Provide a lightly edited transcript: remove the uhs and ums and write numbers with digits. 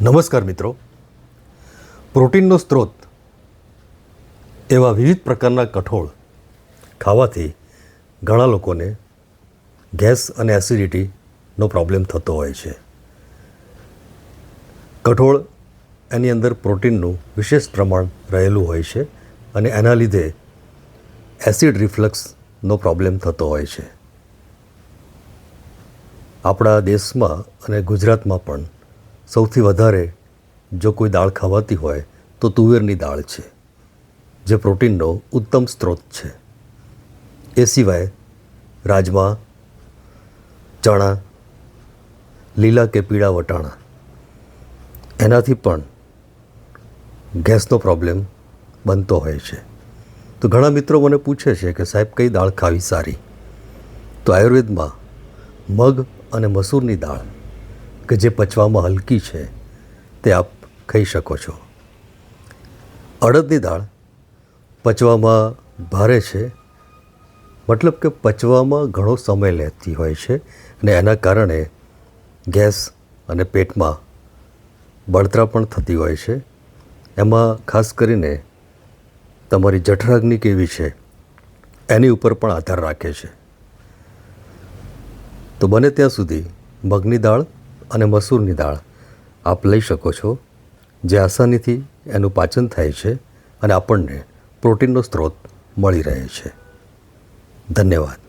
નમસ્કાર મિત્રો. પ્રોટીનનો સ્ત્રોત એવા વિવિધ પ્રકારના કઠોળ ખાવાથી ઘણા લોકોને ગેસ અને એસિડિટીનો પ્રોબ્લેમ થતો હોય છે. કઠોળ એની અંદર પ્રોટીનનું વિશેષ પ્રમાણ રહેલું હોય છે અને એના લીધે એસિડ રિફ્લક્સનો પ્રોબ્લેમ થતો હોય છે. આપણા દેશમાં અને ગુજરાતમાં પણ સૌથી વધારે જો કોઈ દાળ ખાવાતી હોય તો તુવેરની દાળ છે, જે પ્રોટીનનો ઉત્તમ સ્ત્રોત છે. એ સિવાય રાજમા, ચણા, લીલા કે પીળા વટાણા, એનાથી પણ ગેસનો પ્રોબ્લેમ બનતો હોય છે. તો ઘણા મિત્રો મને પૂછે છે કે સાહેબ કઈ દાળ ખાવી સારી? તો આયુર્વેદમાં મગ અને મસૂરની દાળ કે જે પચવામાં હલકી છે તે આપ ખાઈ શકો છો. અડદની દાળ પચવામાં ભારે છે, મતલબ કે પચવામાં ઘણો સમય લેતી હોય છે અને એના કારણે ગેસ અને પેટમાં બળતરા પણ થતી હોય છે. એમાં ખાસ કરીને તમારી જઠરાગ્નિ કેવી છે એની ઉપર પણ આધાર રાખે છે. તો બને ત્યાં સુધી મગની દાળ અને મસૂરની દાળ આપ લઈ શકો છો, જે આસાનીથી એનું પાચન થાય છે અને આપણને પ્રોટીનનો સ્ત્રોત મળી રહે છે. ધન્યવાદ.